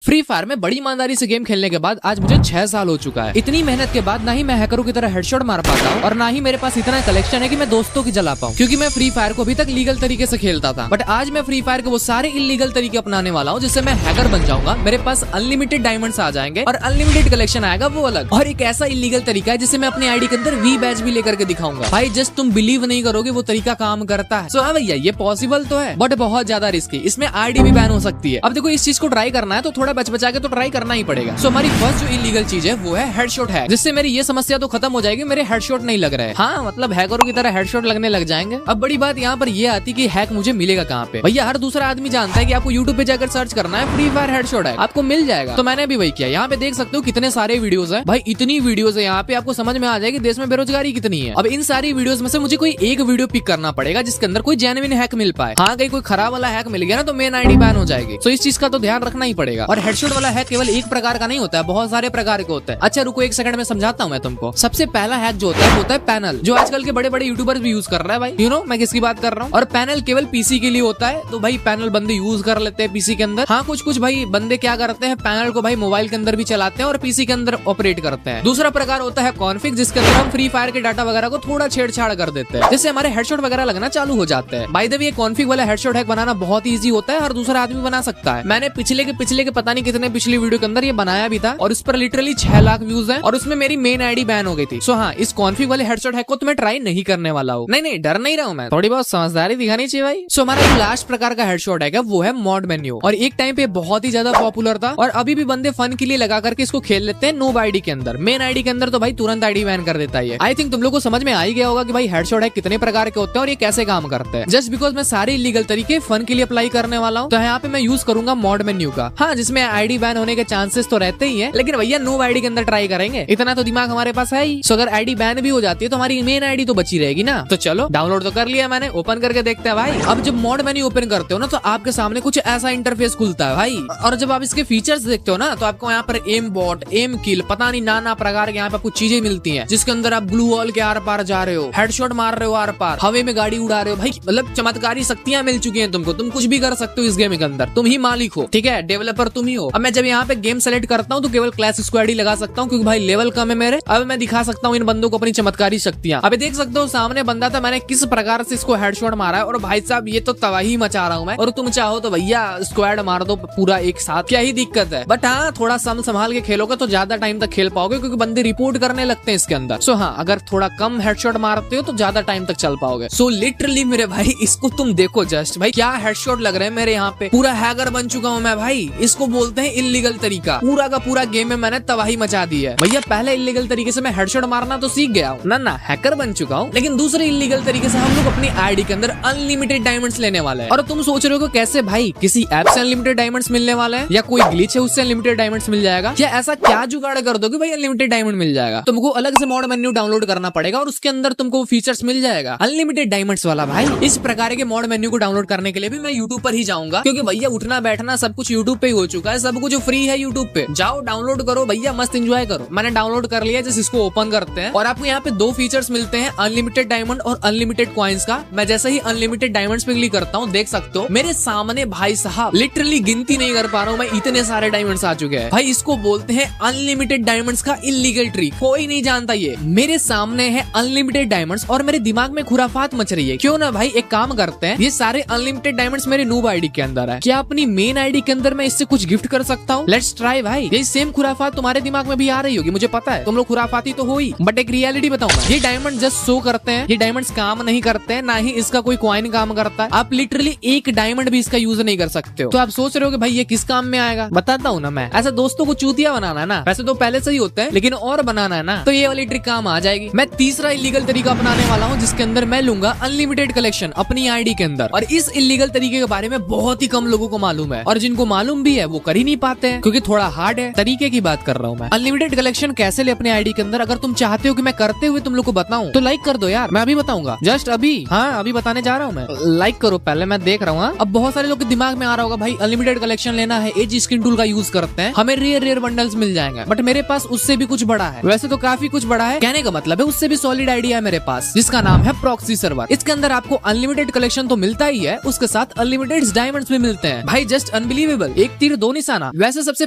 Free fire में बड़ी ईमानदारी से गेम खेलने के बाद आज मुझे 6 साल हो चुका है। इतनी मेहनत के बाद ना ही मैं हैकरों की तरह हेडशॉट मार पाता हूँ और ना ही मेरे पास इतना कलेक्शन है कि मैं दोस्तों की जला पाऊँ, क्योंकि मैं फ्री फायर को अभी तक लीगल तरीके से खेलता था। बट आज मैं फ्री फायर के वो सारे इलीगल तरीके अपनाने वाला हूँ जिससे मैं हैकर बन जाऊंगा। मेरे पास अनलिमिटेड डायमंड्स आ जाएंगे और अनलिमिटेड कलेक्शन आएगा वो अलग। और एक ऐसा इलीगल तरीका है जिससे मैं अपनी आईडी के अंदर वी बैच भी लेकर के दिखाऊंगा। भाई जस्ट तुम बिलीव नहीं करोगे वो तरीका काम करता है। सो हाँ भैया ये पॉसिबल तो है बट बहुत ज्यादा रिस्की। इसमें आईडी भी बैन हो सकती है। अब देखो इस चीज को ट्राई करना है तो थोड़ा बच बचा के तो ट्राई करना ही पड़ेगा। सो हमारी फर्स्ट जो इलीगल चीज है वो है हेडशॉट हैक, जिससे मेरी ये समस्या तो खत्म हो जाएगी, मेरे हेडशॉट नहीं लग रहे हैं। हाँ मतलब हैकरों की तरह हेडशॉट लगने लग जाएंगे। अब बड़ी बात यहाँ पर ये आती कि हैक मुझे मिलेगा कहाँ पे। भैया हर दूसरा आदमी जानता है कि आपको यूट्यूब पे जाकर सर्च करना है फ्री फायर हेडशॉट हैक, आपको मिल जाएगा। तो मैंने भी वही किया। यहाँ पे देख सकते हो कितने सारे वीडियोस है। भाई इतनी वीडियोस है यहाँ पे, आपको समझ में आ जाएगी देश में बेरोजगारी कितनी है। अब इन सारी वीडियोस में से मुझे कोई एक वीडियो पिक करना पड़ेगा जिसके अंदर कोई जेन्युइन हैक मिल पाए। हाँ कहीं कोई खराब वाला हैक मिल गया ना तो मेन आईडी बैन हो जाएगी। तो इस चीज का तो ध्यान रखना ही पड़ेगा। और हेडशॉट वाला हैक केवल एक प्रकार का नहीं होता है, बहुत सारे प्रकार के होते हैं। अच्छा रुको एक सेकंड में समझाता हूँ मैं तुमको। सबसे पहला हैक जो होता है वो होता है पैनल, जो आजकल के बड़े बड़े यूट्यूबर्स भी यूज कर रहा है। भाई यू नो मैं किसकी बात कर रहा हूँ। और पैनल केवल पीसी के लिए होता है, तो भाई पैनल बंदे यूज कर लेते हैं पीसी के अंदर। हाँ कुछ भाई बंदे क्या करते हैं, पैनल को भाई मोबाइल के अंदर भी चलाते हैं और पीसी के अंदर ऑपरेट करते हैं। दूसरा प्रकार होता है कॉन्फिग, जिसके अंदर हम फ्री फायर के डाटा वगैरह को थोड़ा छेड़छाड़ कर देते हैं, जिससे हमारे हेडशॉट वगैरह लगना चालू हो जाते हैं। बाय द वे ये कॉन्फिग वाला हेडशॉट हैक बनाना बहुत ईजी होता है, हर दूसरा आदमी बना सकता है। मैंने पिछले के पता नहीं कितने पिछली वीडियो के अंदर ये बनाया भी था और उस पर लिटरली 6 लाख व्यूज है और उसमें मेरी मेन आईडी बैन हो गई थी। सो हाँ इस कॉन्फिग वाले हेडशॉट हैक को तो मैं ट्राई नहीं करने वाला हूँ। नहीं डर नहीं रहा हूँ मैं, थोड़ी बहुत समझदारी दिखानी चाहिए भाई। सो हमारा जो लास्ट प्रकार का हेडशॉट हैक है वो है मॉड मेन्यू, और एक टाइम पे बहुत ही ज्यादा पॉपुलर था और अभी भी बंदे फन के लिए लगा करके इसको खेल लेते हैं नूब आईडी के अंदर। मेन आईडी के अंदर तो भाई तुरंत आईडी बैन कर देता है। आई थिंक तुम लोग को समझ में आ ही गया होगा कि भाई हेडशॉट हैक कितने प्रकार के होते हैं और ये कैसे काम करते हैं। जस्ट बिकॉज मैं सारे इलीगल तरीके फन के लिए अप्लाई करने वाला हूँ तो यहाँ पे मैं यूज करूंगा मॉड मेन्यू का। हाँ जिसमें आईडी बैन होने के चांसेस तो रहते ही है, लेकिन भैया नूब आईडी के अंदर ट्राई करेंगे, इतना तो दिमाग हमारे पास है ही। सो अगर आईडी बैन भी हो जाती है तो हमारी मेन आईडी तो बची रहेगी ना। तो चलो डाउनलोड तो कर लिया मैंने, ओपन करके देखते हैं भाई। अब जब मॉड मेन्यू ओपन करते हो ना तो आपके सामने कुछ ऐसा इंटरफेस खुलता है भाई, और जब आप इसके फीचर्स देखते हो ना तो आपको यहाँ पर एम बॉट, एम किल, पता नहीं नाना प्रकार के यहाँ पे आपको चीजें मिलती हैं, जिसके अंदर आप ग्लू वॉल के आर पार जा रहे हो, हेडशॉट मार रहे हो आर पार, हवे में गाड़ी उड़ा रहे हो। भाई मतलब चमत्कारी शक्तियां मिल चुकी हैं तुमको, तुम कुछ भी कर सकते हो इस गेम के अंदर, तुम ही मालिक हो, ठीक है, डेवलपर तुम ही हो। अब मैं जब यहाँ पे गेम सेलेक्ट करता हूँ तो केवल क्लैश स्क्वाड ही लगा सकता हूँ क्योंकि भाई लेवल कम है मेरे। अब मैं दिखा सकता हूँ इन बंदों को अपनी चमत्कारी शक्तियां। अभी देख सकते हो सामने बंदा था, मैंने किस प्रकार से इसको हेडशॉट मारा है और भाई साहब ये तो तबाही मचा रहा हूँ मैं। और तुम चाहो तो भैया स्क्वाड मार दो पूरा एक साथ, क्या ही दिक्कत है। बट हाँ थोड़ा संभाल के खेलोगे तो ज्यादा टाइम तक खेल पाओगे क्योंकि बंदे रिपोर्ट करने लगते हैं इसके अंदर। सो हाँ अगर थोड़ा कम हेडशॉट मारते हो तो ज्यादा टाइम तक चल पाओगे। सो लिटरली मेरे भाई इसको तुम देखो जस्ट, भाई क्या हेडशॉट लग रहे हैं मेरे यहाँ पे, पूरा हैकर बन चुका हूँ मैं भाई। इसको बोलते हैं इलीगल तरीका। पूरा का पूरा गेम में मैंने तबाही मचा दी है भैया। पहले इलीगल तरीके से मैं हेडशॉट मारना तो सीख गया हूँ ना हैकर बन चुका हूँ, लेकिन दूसरे इलीगल तरीके से हम लोग अपनी आईडी के अंदर अनलिमिटेड डायमंड्स लेने वाले हैं। और तुम सोच रहे हो कैसे भाई, किसी ऐप से अनलिमिटेड डायमंड्स मिलने वाले हैं या कोई ग्लिच है उससे अनलिमिटेड डायमंड्स मिल जाएगा, या ऐसा क्या जुगाड़ कर दो कि भाई अनलिमिटेड डायमंड मिल जाएगा। तुमको अलग से मॉड मेन्यू डाउनलोड करना पड़ेगा और उसके अंदर तुमको फीचर्स मिल जाएगा अनलिमिटेड डायमंड्स वाला। भाई इस प्रकार के मॉड मेन्यू को डाउनलोड करने के लिए भी मैं यूट्यूब पर ही जाऊंगा, क्योंकि भैया उठना बैठना सब कुछ यूट्यूब पे ही हो चुका है, सब कुछ फ्री है यूट्यूब पे। जाओ डाउनलोड करो भैया, मस्त एंजॉय करो। मैंने डाउनलोड कर लिया, जैसे इसको ओपन करते हैं और आपको यहाँ पे 2 फीचर्स मिलते हैं, अनलिमिटेड डायमंड और अनलिमिटेड कॉइन्स का। मैं जैसे ही अनलिमिटेड डायमंड्स पे क्लिक करता हूँ, देख सकते हो मेरे सामने भाई साहब लिटरली गिनती नहीं कर पा रहा हूँ मैं, इतने सारे डायमंड्स आ चुके हैं। भाई इसको बोलते हैं अनलिमिटेड डायमंड्स का इलीगल ट्रिक, कोई नहीं जानता ये। मेरे सामने है अनलिमिटेड डायमंड्स और मेरे दिमाग में खुराफात मच रही है। क्यों ना भाई एक काम करते हैं, ये सारे अनलिमिटेड डायमंड्स मेरे नूब आईडी के अंदर है, क्या अपनी मेन आईडी के अंदर मैं इससे कुछ गिफ्ट कर सकता हूँ? लेट्स ट्राई भाई। ये सेम खुराफात तुम्हारे दिमाग में भी आ रही होगी, मुझे पता है तुम लोग खुराफाती तो हो ही, बट एक रियलिटी बताऊं मैं, ये डायमंड जस्ट शो करते हैं, ये डायमंड्स काम नहीं करते हैं, ना ही इसका कोई कॉइन काम करता है। आप लिटरली एक डायमंड भी इसका यूज नहीं कर सकते हो। तो आप सोच रहे हो कि भाई ये किस काम में आएगा, बताता हूँ ना मैं। ऐसा दोस्तों को चूतिया बनाना है ना, वैसे तो पहले से ही होता है, लेकिन और बनाना है ना तो ये वाली ट्रिक काम आ जाएगी। मैं तीसरा इलीगल तरीका अपनाने वाला हूँ जिसके अंदर मैं लूंगा अनलिमिटेड कलेक्शन अपनी आईडी के अंदर। और इस इलीगल तरीके के बारे में बहुत ही कम लोगों को मालूम है, और जिनको मालूम भी है वो कर ही नहीं पाते हैं क्योंकि थोड़ा हार्ड है। तरीके की बात कर रहा हूँ मैं। अनलिमिटेड कलेक्शन कैसे ले अपने आईडी के अंदर, अगर तुम चाहते हो कि मैं करते हुए तुम लोग को बताऊं तो लाइक कर दो यार, मैं अभी बताऊंगा, जस्ट अभी। हाँ अभी बताने जा रहा हूँ मैं, लाइक करो पहले, मैं देख रहा हूँ। अब बहुत सारे लोग के दिमाग में आ रहा होगा भाई अनलिमिटेड कलेक्शन लेना है, एज स्किन टूल का यूज करते हैं, हमें रेयर बंडल्स मिल जाएंगे, बट मेरे पास उससे भी कुछ बड़ा है। वैसे तो काफी कुछ बड़ा है, कहने का मतलब है उससे भी सॉलिड आईडिया है मेरे पास, जिसका नाम है प्रॉक्सी सर्वर। इसके अंदर आपको अनलिमिटेड कलेक्शन तो मिलता ही है, उसके साथ अनलिमिटेड डायमंड्स भी मिलते हैं। भाई जस्ट अनबिलीवेबल, एक तीर दो निशाना। वैसे सबसे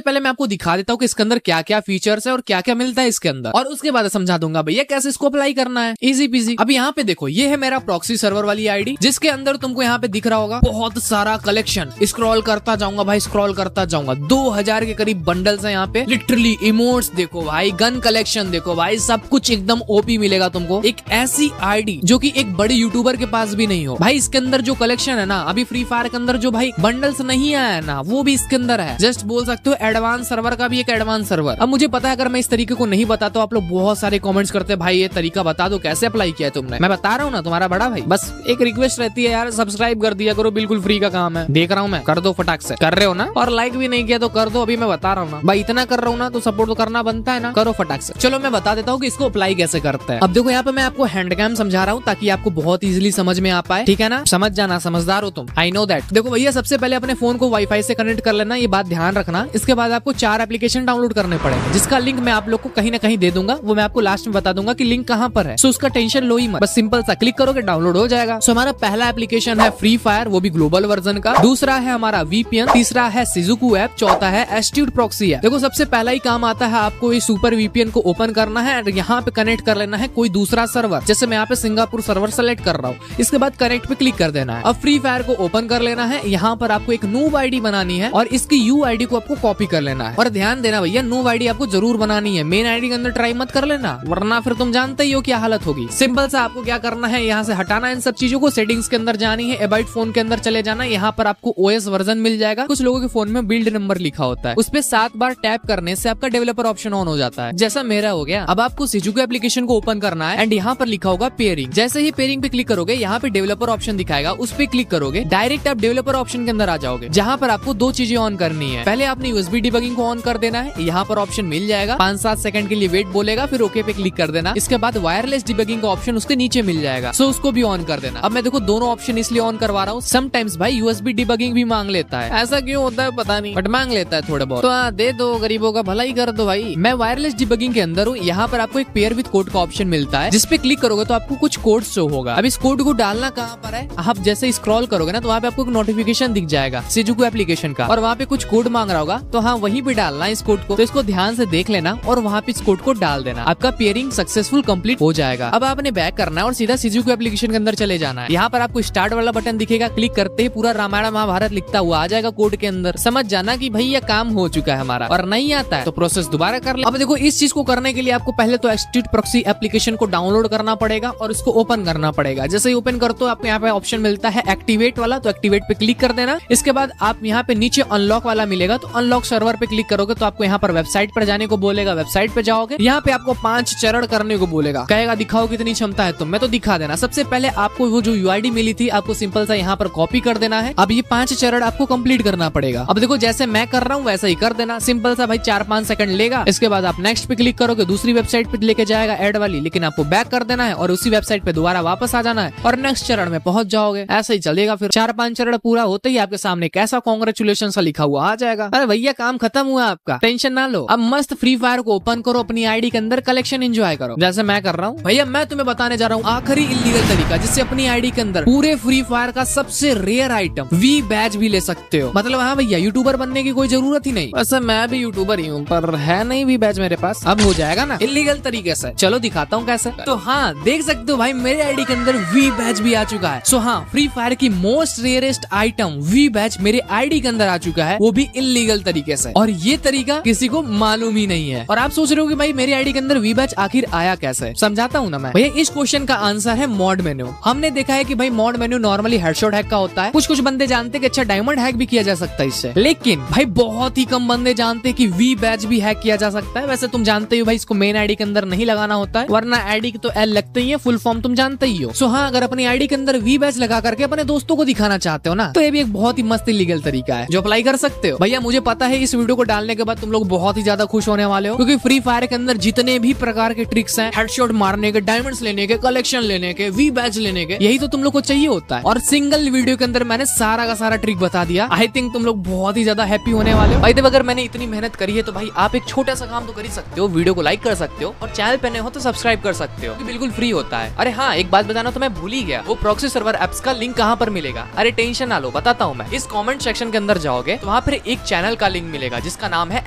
पहले मैं आपको दिखा देता हूँ कि इसके अंदर क्या क्या फीचर्स है और क्या क्या मिलता है इसके अंदर, और उसके बाद समझा दूंगा भैया कैसे इसको अप्लाई करना है। Easy PG. अब यहाँ पे देखो, ये है मेरा प्रॉक्सी सर्वर वाली आईडी, जिसके अंदर तुमको यहाँ पे दिख रहा होगा बहुत सारा कलेक्शन। स्क्रॉल करता जाऊंगा भाई, स्क्रॉल करता जाऊंगा, 2000 के करीब बंडल्स है यहाँ पे। लिटरली इमोट्स देखो भाई, गन कलेक्शन देखो भाई, सब कुछ एकदम ओपी मिलेगा तुमको। एक ऐसी आईडी जो कि एक बड़े यूट्यूबर के पास भी नहीं हो भाई। इसके अंदर जो कलेक्शन है ना, अभी फ्री फायर के अंदर जो भाई बंडल्स नहीं आया है ना, वो भी इसके अंदर है। जस्ट बोल सकते हो एडवांस सर्वर का भी एक एडवांस सर्वर। अब मुझे पता है अगर मैं इस तरीके को नहीं बताता तो आप लोग बहुत सारे कमेंट्स करते हैं भाई ये तरीका बता दो कैसे अप्लाई किया है तुमने। मैं बता रहा हूँ ना तुम्हारा बड़ा भाई। बस एक रिक्वेस्ट रहती है यार, सब्सक्राइब कर दिया करो, बिल्कुल फ्री का काम है। देख रहा हूँ मैं, कर दो फटाक से। कर रहे हो ना? और लाइक भी नहीं किया तो कर दो, अभी मैं बता रहा हूँ ना भाई, इतना कर रहा हूँ ना तो सपोर्ट तो करना बनता है ना, करो फटाक से। चलो मैं बता देता हूँ कि इसको अप्लाई कैसे करते हैं। अब देखो यहाँ पे मैं आपको हैंड कैम समझा रहा हूँ ताकि आपको बहुत इजीली समझ में आ पाए, ठीक है ना? समझ जाना, समझदार हो तुम, आई नो दैट। देखो भैया सबसे पहले अपने फोन को वाईफाई से कनेक्ट कर लेना, ये बात ध्यान रखना। इसके बाद आपको 4 एप्लीकेशन डाउनलोड करने पड़ेंगे, जिसका लिंक मैं आप लोग को कहीं ना कहीं दे दूंगा। वो मैं आपको लास्ट में बता दूंगा कि लिंक कहाँ पर है। सो उसका टेंशन लो ही मत, बस सिंपल सा क्लिक करोगे डाउनलोड हो जाएगा। सो हमारा पहला एप्लीकेशन है फ्री फायर, वो भी ग्लोबल वर्जन का। दूसरा है हमारा वीपीएन, तीसरा है सिजुकू ऐप, चौथा है एस्ट्यूड प्रॉक्सी ऐप। देखो सबसे पहला ही काम आता है आपको ये सुपर वीपीएन को ओपन करना है और यहाँ पे कनेक्ट कर लेना है कोई दूसरा सर्वर। जैसे मैं यहाँ पे सिंगापुर सर्वर सेलेक्ट कर रहा हूँ, इसके बाद कनेक्ट पे क्लिक कर देना है। अब फ्री फायर को ओपन कर लेना है। यहाँ पर आपको एक नूब आईडी बनानी है और इसकी यू आईडी को आपको कॉपी कर लेना है। और ध्यान देना भैया, नूब आईडी आपको जरूर बनानी है, मेन आईडी के अंदर ट्राई मत कर लेना, वरना फिर तुम जानते ही हो क्या हालत होगी। सिंपल सा आपको क्या करना है, यहाँ से हटाना है इन सब चीजों को, सेटिंग्स के अंदर जानी है, एबाइट फोन के अंदर चले जाना। यहाँ पर आपको ओएस वर्जन मिल जाएगा। कुछ लोगों के फोन में बिल्ड नंबर लिखा होता है, उस पे 7 बार टैप करने से आपका डेवलपर ऑप्शन ऑन हो जाता है, जैसा मेरा हो गया। अब आपको सिजुकू एप्लीकेशन को ओपन करना है एंड यहाँ पर लिखा होगा पेयरिंग। जैसे ही पेयरिंग पे क्लिक करोगे, यहाँ पे डेवलपर ऑप्शन दिखाएगा, उस पे क्लिक करोगे, डायरेक्ट आप डेवलपर ऑप्शन के अंदर आ जाओगे, जहाँ पर आपको 2 चीजें ऑन करनी है। पहले आपने यूएसबी डिबगिंग को ऑन कर देना है, यहाँ पर ऑप्शन मिल जाएगा, 5-7 सेकंड के लिए वेट बोलेगा, फिर ओके पे क्लिक कर देना। इसके बाद वायरलेस डिबगिंग का ऑप्शन उसके नीचे मिल जाएगा, सो उसको भी ऑन कर देना। अब मैं देखो दोनों ऑप्शन इसलिए ऑन करवा रहा हूँ, समटाइम्स भाई यूएसबी डिबगिंग भी मांग लेता है, ऐसा क्यों होता है पता नहीं, बट मांग लेता है थोड़े बहुत, तो दे दो, गरीबों का भला ही कर दो भाई। मैं वायरलेस डिबगिंग के अंदर हूँ, यहाँ पर आपको एक पेयर विद कोड का ऑप्शन मिलता है, जिसपे क्लिक करोगे तो आपको कुछ कोड शो होगा। अब इस कोड को डालना कहाँ पर है, आप जैसे स्क्रॉल करोगे ना तो वहाँ पे आपको एक नोटिफिकेशन दिख जाएगा सिजुकू एप्लीकेशन का, और वहाँ पे कुछ कोड मांग रहा होगा, तो हाँ वहीं पे डालना है इस कोड को। तो इसको ध्यान से देख लेना और वहाँ पे इस कोड को डाल देना, आपका पेयरिंग सक्सेसफुल कंप्लीट हो जाएगा। अब आपने बैक करना है और सीधा सिजुकू एप्लीकेशन के अंदर चले जाना है। यहाँ पर आपको स्टार्ट वाला बटन दिखेगा, क्लिक करते ही पूरा रामायण महाभारत लिखता हुआ आ जाएगा कोड के अंदर। समझ जाना कि भाई ये काम हो चुका है हमारा, और नहीं आता है तो प्रोसेस दोबारा कर ले। अब देखो इस चीज को करने के लिए आपको पहले तो एस्ट्यूड प्रॉक्सी एप्लीकेशन को डाउनलोड करना पड़ेगा और इसको ओपन करना पड़ेगा। जैसे ही ओपन करते हो आपको यहाँ पे ऑप्शन मिलता है एक्टिवेट वाला, तो एक्टिवेट पे क्लिक कर देना। इसके बाद आप यहाँ पे नीचे अनलॉक वाला मिलेगा, तो अनलॉक सर्वर पे क्लिक करोगे तो आपको यहाँ पर वेबसाइट पर जाने को बोलेगा। वेबसाइट पे जाओगे, यहाँ पे आपको 5 चरण करने को बोलेगा, कहेगा दिखाओ कितनी क्षमता है तुम में, तो दिखा देना। सबसे पहले आपको वो जो यूआईडी मिली थी आपको सिंपल सा यहाँ पर कॉपी कर देना है। अब ये 5 चरण आपको कंप्लीट करना पड़ेगा। अब देखो जैसे मैं कर रहा हूँ वैसा ही कर देना, सिंपल सा भाई 4-5 सेकंड लेगा। इसके बाद आप नेक्स्ट पे क्लिक करोगे, दूसरी वेबसाइट पे लेके जाएगा ऐड वाली, लेकिन आपको बैक कर देना है और उसी वेबसाइट पे दोबारा वापस आ जाना है और नेक्स्ट चरण में पहुंच जाओगे। ऐसा ही चलेगा, फिर 4-5 चरण पूरा होते ही आपके सामने कैसा कांग्रेचुलेशन सा लिखा हुआ आ जाएगा। अरे भैया काम खत्म हुआ आपका, टेंशन ना लो। अब मस्त फ्री फायर को ओपन करो, अपनी आईडी के अंदर कलेक्शन एंजॉय करो, जैसे मैं कर रहा हूँ। भैया मैं तुम्हें बताने जा रहा हूँ आखिरी इलीगल तरीका, जिससे अपनी आईडी के अंदर पूरे फ्री फायर का सबसे रेयर आइटम वी बैज भी ले सकते हो। मतलब हाँ भैया यूट्यूबर बनने की कोई जरूरत ही नहीं, वैसे मैं भी यूट्यूबर ही हूँ पर है नहीं वी बैज मेरे पास। अब हो जाएगा ना इलीगल तरीके से, चलो दिखाता हूँ कैसे। तो हाँ देख सकते हो भाई मेरे आईडी के अंदर वी बैज भी आ चुका है। सो हाँ फ्री फायर की most rarest item V badge मेरे आईडी के अंदर आ चुका है, वो भी इलीगल तरीके से, और ये तरीका किसी को मालूम ही नहीं है। और आप सोच रहे हो कि भाई मेरी आईडी के अंदर वी बैज आखिर आया कैसे, समझाता हूँ ना मैं। भैया इस क्वेश्चन का आंसर है मॉड मेन्यू। हमने देखा है कि भाई mod menu normally headshot hack का होता है, कुछ बंदे जानते हैं कि अच्छा डायमंड हैक भी किया जा सकता है इससे, लेकिन भाई बहुत ही कम बंदे जानते हैं कि वी बैज भी हैक किया जा सकता है। वैसे तुम जानते हो भाई इसको मेन आईडी के अंदर नहीं लगाना होता है, वरना आईडी तो एल लगते ही है, फुल फॉर्म तुम जानते ही हो। सो हाँ अगर अपनी आईडी के अंदर वी बैज लगा करके अपने दोस्तों को दिखाना चाहते हो ना, तो ये भी एक बहुत ही मस्त इलीगल तरीका है जो अप्लाई कर सकते हो। भैया मुझे पता है इस वीडियो को डालने के बाद तुम लोग बहुत ही ज्यादा खुश होने वाले हो, क्योंकि फ्री फायर के अंदर जितने भी प्रकार के ट्रिक्स हैं, हेडशॉट मारने के, डायमंड्स लेने के, कलेक्शन लेने के, वी बैज लेने के, यही तो तुम लोग को चाहिए होता है। और सिंगल वीडियो के अंदर मैंने सारा का सारा ट्रिक बता दिया। आई थिंक तुम लोग बहुत ही ज्यादा हैप्पी होने वाले हो। भाई अगर मैंने इतनी मेहनत करी है तो भाई आप एक छोटा सा काम तो कर ही सकते हो, वीडियो को लाइक कर सकते हो और चैनल पे नए हो तो सब्सक्राइब कर सकते हो, बिल्कुल फ्री होता है। अरे हाँ एक बात बताना तो मैं भूल ही गया, वो प्रॉक्सी सर्वर एप्स का लिंक कहाँ पर मिलेगा। अरे टेंशन ना लो बताता हूँ मैं। इस कमेंट सेक्शन के अंदर जाओगे तो वहाँ पर एक चैनल का लिंक मिलेगा जिसका नाम है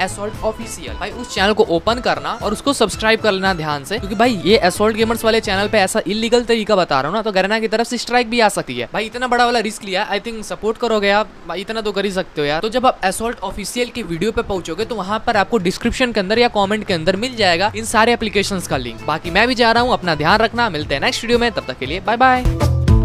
असॉल्ट ऑफिशियल। भाई उस चैनल को ओपन करना और उसको सब्सक्राइब कर लेना ध्यान से, क्योंकि भाई ये असॉल्ट गेमर्स वाले चैनल पे ऐसा इलीगल तरीका बता रहा हूँ ना, तो गरना की तरफ से स्ट्राइक भी आ सकती है। भाई इतना बड़ा वाला रिस्क लिया, आई थिंक सपोर्ट करोगे आप, भाई इतना तो कर ही सकते हो यार। तो जब आप असॉल्ट ऑफिशियल की वीडियो पे पहुंचोगे तो वहां पर आपको डिस्क्रिप्शन के अंदर या कमेंट के अंदर मिल जाएगा इन सारे एप्लीकेशंस का लिंक। बाकी मैं भी जा रहा हूँ, अपना ध्यान रखना, मिलते हैं नेक्स्ट वीडियो में, तब तक के लिए बाय बाय।